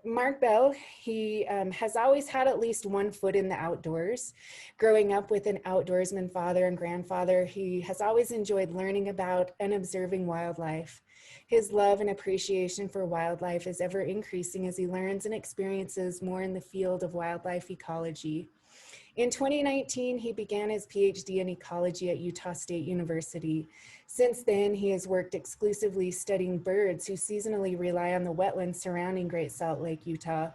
Mark Bell, he has always had at least one foot in the outdoors. Growing up with an outdoorsman father and grandfather, he has always enjoyed learning about and observing wildlife. His love and appreciation for wildlife is ever increasing as he learns and experiences more in the field of wildlife ecology. In 2019, he began his PhD in ecology at Utah State University. Since then, he has worked exclusively studying birds who seasonally rely on the wetlands surrounding Great Salt Lake, Utah.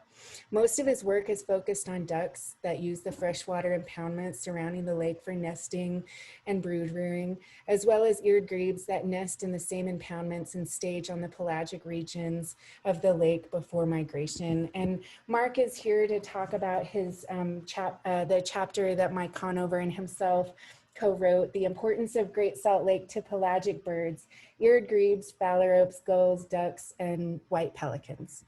Most of his work is focused on ducks that use the freshwater impoundments surrounding the lake for nesting and brood rearing, as well as eared grebes that nest in the same impoundments and stage on the pelagic regions of the lake before migration. And Mark is here to talk about his the chapter that Mike Conover and himself co-wrote, The Importance of Great Salt Lake to Pelagic Birds, Eared Grebes, Fowlerropes, Gulls, Ducks, and White Pelicans.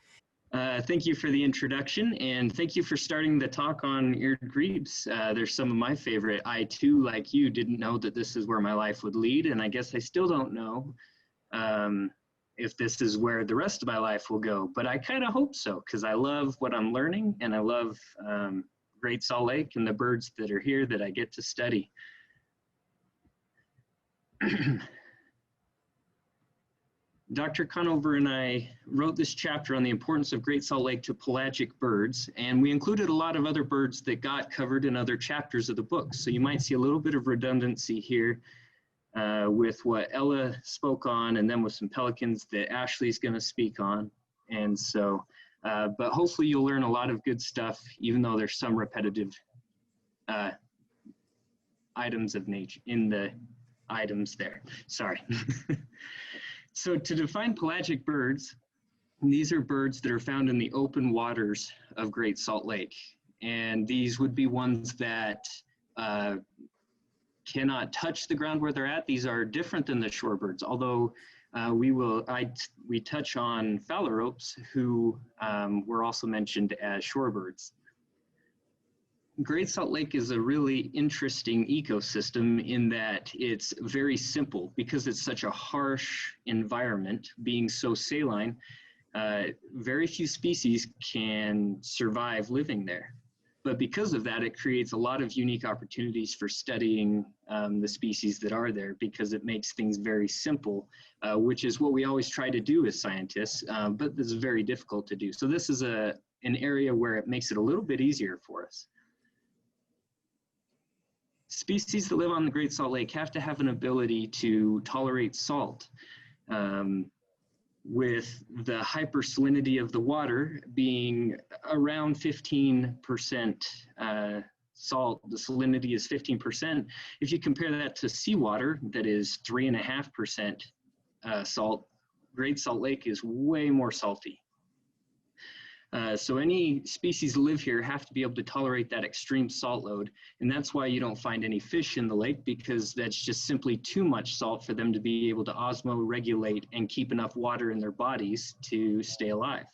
Thank you for the introduction, and thank you for starting the talk on eared grebes. They're some of my favorite. I too, like you, didn't know that this is where my life would lead, and I guess I still don't know if this is where the rest of my life will go, but I kind of hope so, because I love what I'm learning, and I love Great Salt Lake and the birds that are here that I get to study. Dr. Conover and I wrote this chapter on the importance of Great Salt Lake to pelagic birds, and we included a lot of other birds that got covered in other chapters of the book. So you might see a little bit of redundancy here with what Ella spoke on, and then with some pelicans that Ashley's going to speak on. And so, but hopefully you'll learn a lot of good stuff, even though there's some repetitive items of nature in the items there. Sorry. So to define pelagic birds, these are birds that are found in the open waters of Great Salt Lake. And these would be ones that cannot touch the ground where they're at. These are different than the shorebirds, although we touch on Fowlerropes, who were also mentioned as shorebirds. Great Salt Lake is a really interesting ecosystem in that it's very simple because it's such a harsh environment, being so saline. Very few species can survive living there. But because of that, it creates a lot of unique opportunities for studying the species that are there, because it makes things very simple, which is what we always try to do as scientists, but this is very difficult to do. So this is an area where it makes it a little bit easier for us. Species that live on the Great Salt Lake have to have an ability to tolerate salt. With the hypersalinity of the water being around 15% salt, the salinity is 15%. If you compare that to seawater that is 3.5% salt, Great Salt Lake is way more salty. So any species that live here have to be able to tolerate that extreme salt load. And that's why you don't find any fish in the lake, because that's just simply too much salt for them to be able to osmoregulate and keep enough water in their bodies to stay alive.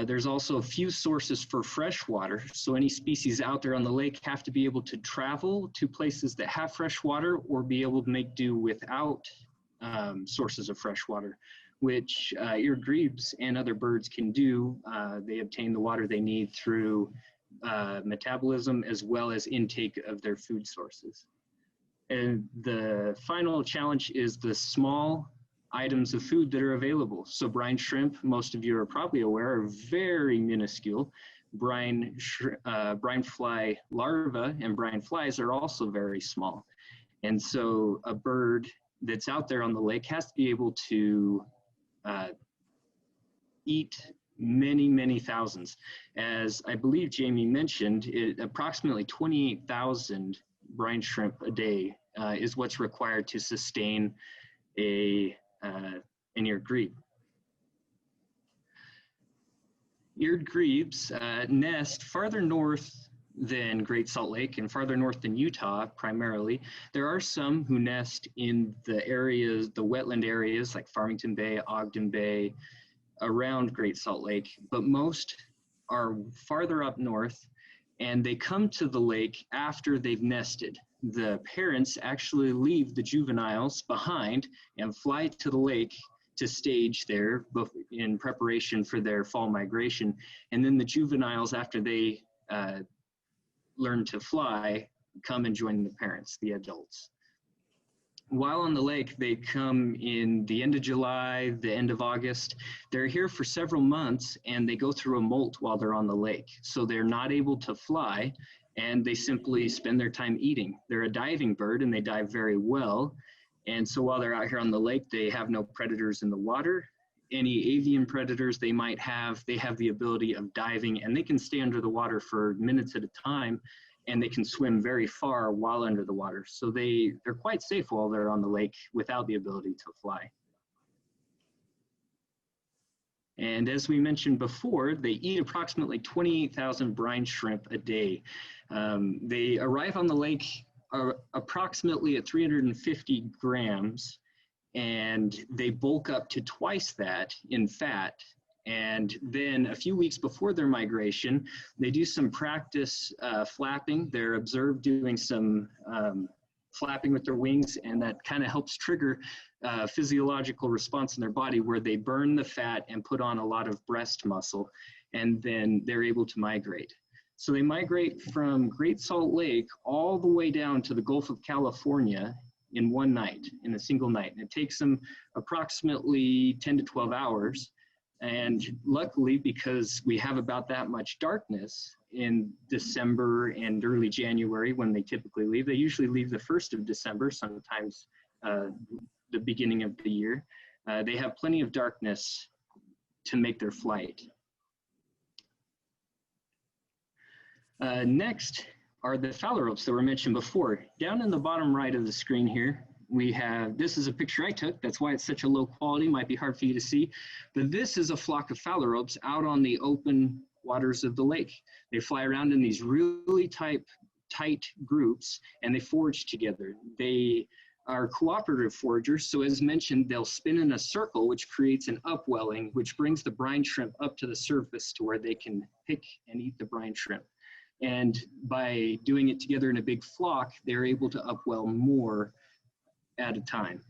There's also a few sources for fresh water. So any species out there on the lake have to be able to travel to places that have fresh water, or be able to make do without sources of fresh water, which eared grebes and other birds can do. They obtain the water they need through metabolism as well as intake of their food sources. And the final challenge is the small items of food that are available. So brine shrimp, most of you are probably aware, are very minuscule. Brine fly larvae and brine flies are also very small. And so a bird that's out there on the lake has to be able to eat many, many thousands. As I believe Jamie mentioned, approximately 28,000 brine shrimp a day is what's required to sustain an eared grebe. Eared grebes nest farther north than Great Salt Lake and farther north than Utah primarily. There are some who nest in the areas, the wetland areas like Farmington Bay, Ogden Bay, around Great Salt Lake, but most are farther up north, and they come to the lake after they've nested. The parents actually leave the juveniles behind and fly to the lake to stage there in preparation for their fall migration. And then the juveniles, after they learn to fly, come and join the parents, the adults. While on the lake, they come in the end of July, the end of August. They're here for several months, and they go through a molt while they're on the lake. So they're not able to fly, and they simply spend their time eating. They're a diving bird, and they dive very well. And so while they're out here on the lake, they have no predators in the water. Any avian predators they might have, they have the ability of diving, and they can stay under the water for minutes at a time, and they can swim very far while under the water. So they're quite safe while they're on the lake without the ability to fly. And as we mentioned before, they eat approximately 28,000 brine shrimp a day. They arrive on the lake approximately at 350 grams, and they bulk up to twice that in fat. And then a few weeks before their migration, they do some practice flapping. They're observed doing some flapping with their wings, and that kind of helps trigger a physiological response in their body where they burn the fat and put on a lot of breast muscle, and then they're able to migrate. So they migrate from Great Salt Lake all the way down to the Gulf of California in one night, in a single night. And it takes them approximately 10 to 12 hours. And luckily, because we have about that much darkness in December and early January when they typically leave, they usually leave the 1st of December, sometimes the beginning of the year. They have plenty of darkness to make their flight. Next are the Fowlerropes that were mentioned before. Down in the bottom right of the screen here, we have, this is a picture I took, that's why it's such a low quality, might be hard for you to see, but this is a flock of Fowlerropes out on the open waters of the lake. They fly around in these really tight groups, and they forage together. They are cooperative foragers, so as mentioned, they'll spin in a circle, which creates an upwelling, which brings the brine shrimp up to the surface to where they can pick and eat the brine shrimp. And by doing it together in a big flock, they're able to upwell more at a time.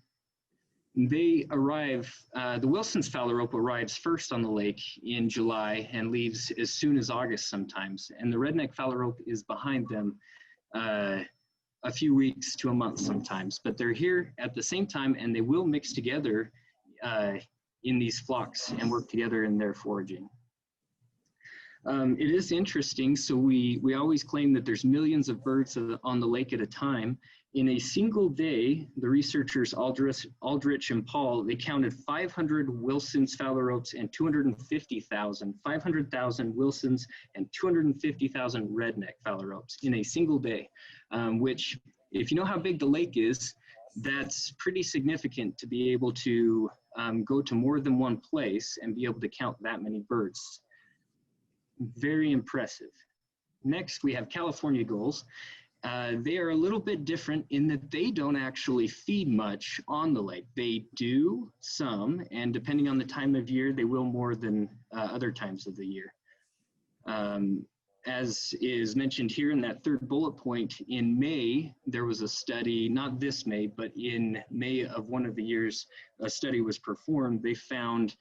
They arrive, the Wilson's Phalarope arrives first on the lake in July and leaves as soon as August sometimes. And the redneck Phalarope is behind them a few weeks to a month sometimes. But they're here at the same time, and they will mix together in these flocks and work together in their foraging. It is interesting, so we always claim that there's millions of birds on the lake at a time. In a single day, the researchers Aldrich and Paul, they counted 500 Wilson's Phalaropes and 500,000 Wilsons and 250,000 redneck Phalaropes in a single day, which, if you know how big the lake is, that's pretty significant to be able to go to more than one place and be able to count that many birds. Very impressive. Next, we have California gulls. They are a little bit different in that they don't actually feed much on the lake. They do some, and depending on the time of year, they will more than other times of the year. As is mentioned here in that third bullet point, in May, there was a study, not this May, but in May of one of the years, a study was performed. They found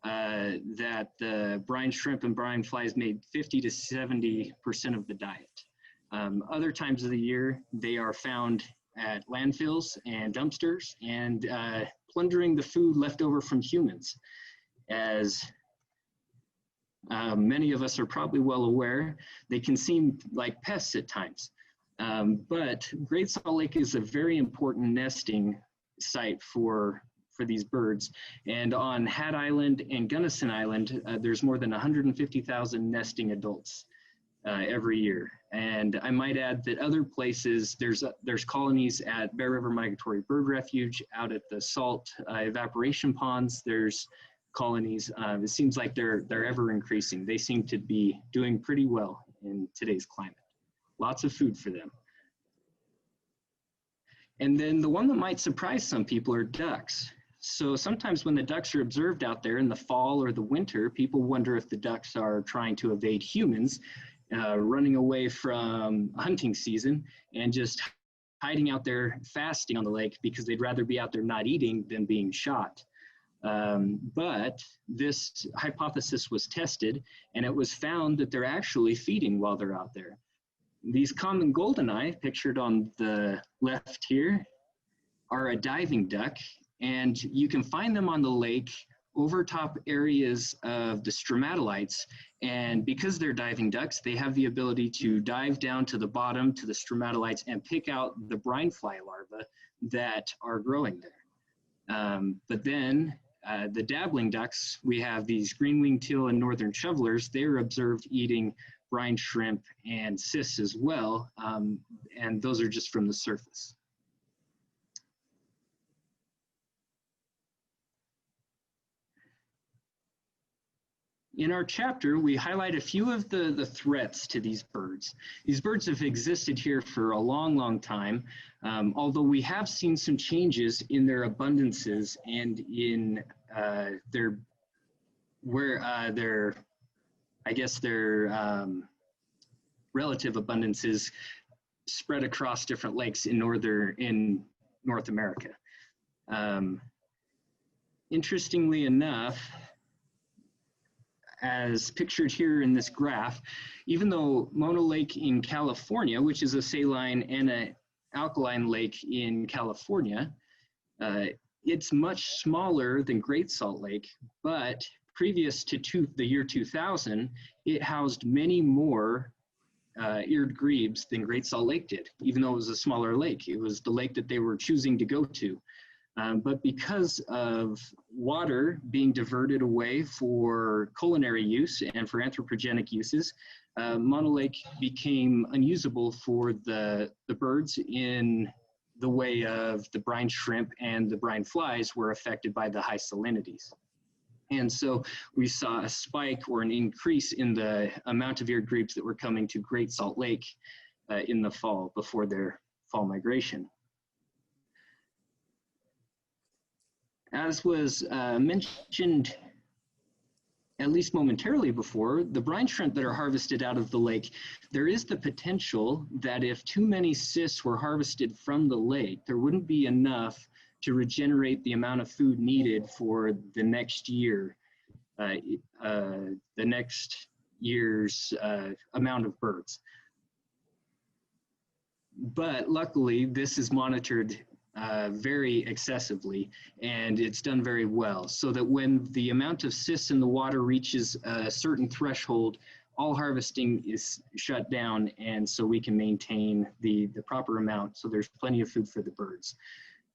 that the brine shrimp and brine flies made 50 to 70% of the diet. Other times of the year, they are found at landfills and dumpsters and plundering the food left over from humans. As many of us are probably well aware, they can seem like pests at times. But Great Salt Lake is a very important nesting site for these birds. And on Hat Island and Gunnison Island, there's more than 150,000 nesting adults every year. And I might add that other places, there's colonies at Bear River Migratory Bird Refuge, out at the salt evaporation ponds, there's colonies. It seems like they're ever increasing. They seem to be doing pretty well in today's climate. Lots of food for them. And then the one that might surprise some people are ducks. So sometimes when the ducks are observed out there in the fall or the winter, people wonder if the ducks are trying to evade humans, running away from hunting season and just hiding out there fasting on the lake because they'd rather be out there not eating than being shot. But this hypothesis was tested, and it was found that they're actually feeding while they're out there. These common goldeneye, pictured on the left here, are a diving duck, and you can find them on the lake over top areas of the stromatolites. And because they're diving ducks, they have the ability to dive down to the bottom to the stromatolites and pick out the brine fly larvae that are growing there. But then the dabbling ducks, we have these green-winged teal and northern shovelers. They're observed eating brine shrimp and cysts as well, and those are just from the surface. In our chapter, we highlight a few of the threats to these birds. These birds have existed here for a long, long time, although we have seen some changes in their abundances and in their relative abundances spread across different lakes in North America. Interestingly enough, as pictured here in this graph, even though Mono Lake in California, which is a saline and an alkaline lake in California, it's much smaller than Great Salt Lake, but previous to the year 2000, it housed many more eared grebes than Great Salt Lake did, even though it was a smaller lake. It was the lake that they were choosing to go to. But because of water being diverted away for culinary use and for anthropogenic uses, Mono Lake became unusable for the birds in the way of the brine shrimp, and the brine flies were affected by the high salinities. And so we saw a spike or an increase in the amount of eared grebes that were coming to Great Salt Lake in the fall before their fall migration. As was mentioned, at least momentarily before, the brine shrimp that are harvested out of the lake, there is the potential that if too many cysts were harvested from the lake, there wouldn't be enough to regenerate the amount of food needed for the next year, the next year's amount of birds. But luckily, this is monitored very excessively, and it's done very well, so that when the amount of cysts in the water reaches a certain threshold, all harvesting is shut down, and so we can maintain the proper amount, so there's plenty of food for the birds.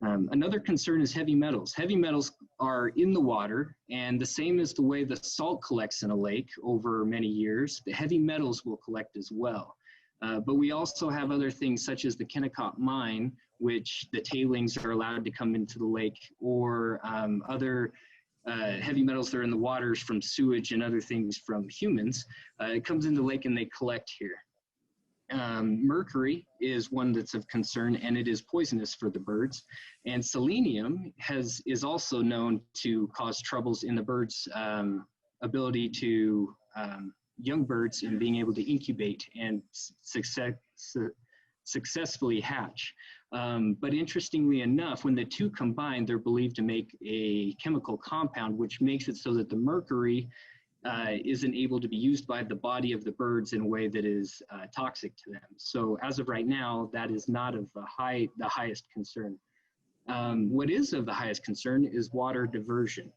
Another concern is heavy metals. Heavy metals are in the water, and the same as the way the salt collects in a lake over many years, the heavy metals will collect as well. But we also have other things such as the Kennecott mine, which the tailings are allowed to come into the lake, or other heavy metals that are in the waters from sewage and other things from humans. It comes into the lake and they collect here. Mercury is one that's of concern, and it is poisonous for the birds. And selenium is also known to cause troubles in the birds' ability to young birds in being able to incubate and successfully hatch. But interestingly enough, when the two combine, they're believed to make a chemical compound, which makes it so that the mercury isn't able to be used by the body of the birds in a way that is toxic to them. So as of right now, that is not of the highest concern. What is of the highest concern is water diversion.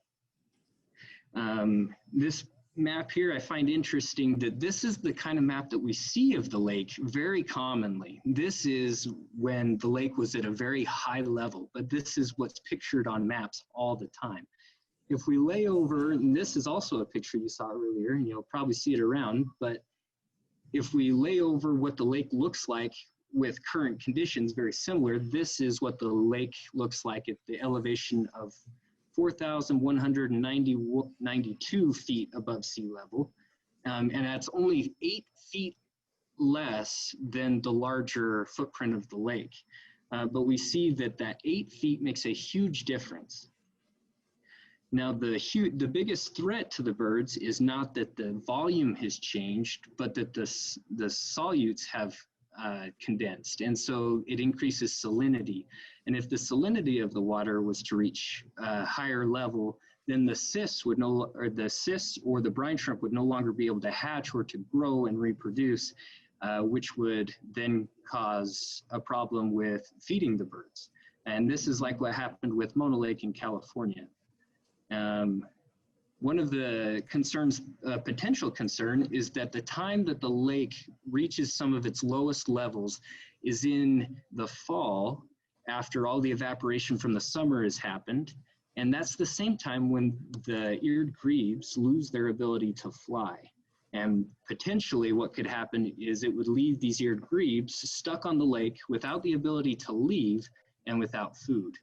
This map here, I find interesting that this is the kind of map that we see of the lake very commonly. This is when the lake was at a very high level, but this is what's pictured on maps all the time. If we lay over, and this is also a picture you saw earlier, and you'll probably see it around, but if we lay over what the lake looks like with current conditions, very similar, this is what the lake looks like at the elevation of 4,192 feet above sea level, and that's only 8 feet less than the larger footprint of the lake. But we see that 8 feet makes a huge difference. Now, the biggest threat to the birds is not that the volume has changed, but that the solutes have condensed, and so it increases salinity. And if the salinity of the water was to reach a higher level, then the cysts would or the brine shrimp would no longer be able to hatch or to grow and reproduce, which would then cause a problem with feeding the birds. And this is like what happened with Mona Lake in California. One of the concerns, potential concern, is that the time that the lake reaches some of its lowest levels is in the fall, after all the evaporation from the summer has happened. And that's the same time when the eared grebes lose their ability to fly. And potentially what could happen is it would leave these eared grebes stuck on the lake without the ability to leave and without food.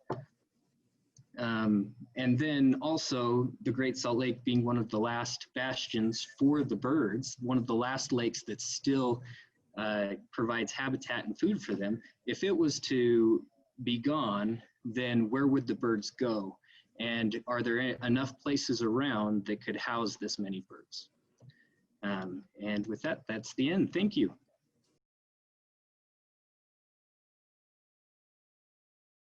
And then also the Great Salt Lake being one of the last bastions for the birds, one of the last lakes that still provides habitat and food for them. If it was to be gone, then where would the birds go? And are there enough places around that could house this many birds? And with that, that's the end. Thank you.